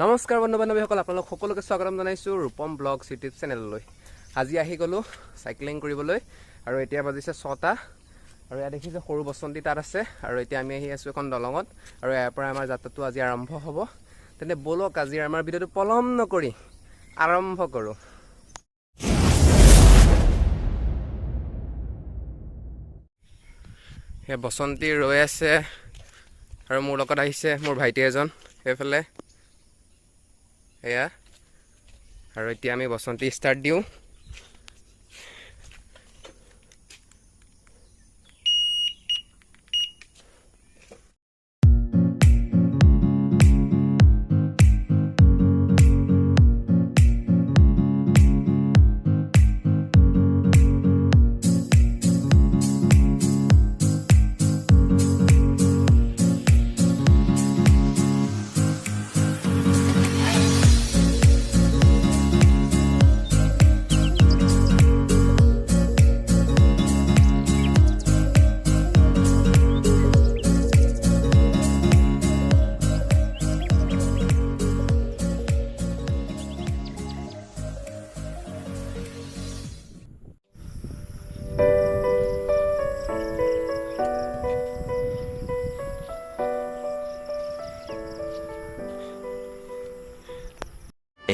নমস্কাৰ বন্ধু বান্ধৱীসকল, আপোনালোক সকলোকে স্বাগতম জনাইছোঁ ৰূপম ব্লগ ইউটিউব চেনেললৈ। আজি আহি গ'লোঁ চাইক্লিং কৰিবলৈ আৰু এতিয়া বাজিছে 6টা আৰু ইয়াত দেখিছে সৰু বসন্তী তাত আছে আৰু এতিয়া আমি আহি আছোঁ এখন দলঙত আৰু ইয়াৰ পৰা আমাৰ যাত্ৰাটো আজি আৰম্ভ হ'ব। তেন্তে ব'লক আজি আমাৰ ভিডিঅ'টো পলম নকৰি আৰম্ভ কৰোঁ। সেই বসন্তী ৰৈ আছে আৰু মোৰ লগত আহিছে মোৰ ভাইটি এজন সেইফালে এয়া, আৰু এতিয়া আমি বসন্তী ষ্টাৰ্ট দিওঁ।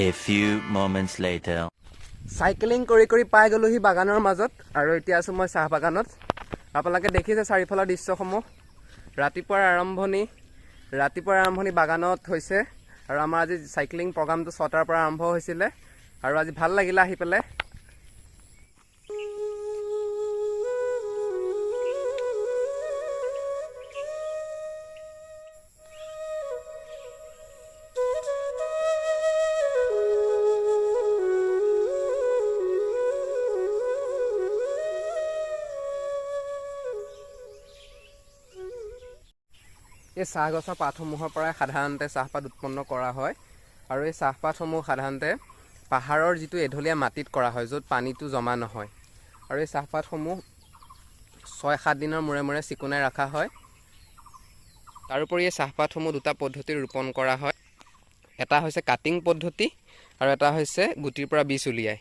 A few moments later. Cycling কৰি কৰি পাই গ'লোহি বাগানৰ মাজত আৰু এতিয়া আছোঁ মই চাহ বাগানত। আপোনালোকে দেখিছে চাৰিওফালৰ দৃশ্যসমূহ। ৰাতিপুৱাৰ আৰম্ভণি বাগানত হৈছে আৰু আমাৰ আজি চাইক্লিং প্ৰগ্ৰামটো 6টাৰ পৰা আৰম্ভ হৈছিলে আৰু আজি ভাল লাগিলে আহি পেলাই। এই চাহ গছৰ পাতসমূহৰ পৰাই সাধাৰণতে চাহপাত উৎপন্ন কৰা হয় আৰু এই চাহপাতসমূহ সাধাৰণতে পাহাৰৰ যিটো এঢলীয়া মাটিত কৰা হয় য'ত পানীটো জমা নহয়, আৰু এই চাহপাতসমূহ 6-7 দিনৰ মূৰে মূৰে চিকুণাই ৰখা হয়। তাৰোপৰি এই চাহপাতসমূহ দুটা পদ্ধতিত ৰোপণ কৰা হয়। এটা হৈছে কাটিং পদ্ধতি আৰু এটা হৈছে গুটিৰ পৰা বীজ উলিয়াই।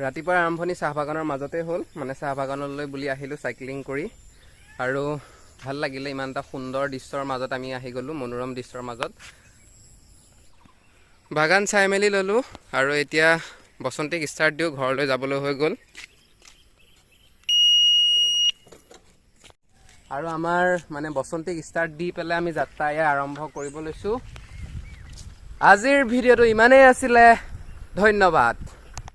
ৰাতিপুৱাৰ আৰম্ভণি চাহ বাগানৰ মাজতে হ'ল, মানে চাহ বাগানলৈ বুলি আহিলোঁ চাইক্লিং কৰি আৰু ভাল লাগিলে। ইমান এটা সুন্দৰ দৃশ্যৰ মাজত আমি আহি গ'লোঁ, মনোৰম দৃশ্যৰ মাজত বাগান চাই মেলি ল'লোঁ আৰু এতিয়া বসন্তীক ষ্টাৰ্ট দিওঁ। ঘৰলৈ যাবলৈ হৈ গ'ল আৰু আমাৰ মানে বসন্তীক ষ্টাৰ্ট দি পেলাই আমি যাত্ৰা আৰম্ভ কৰিব লৈছোঁ। আজিৰ ভিডিঅ'টো ইমানেই আছিলে, ধন্যবাদ।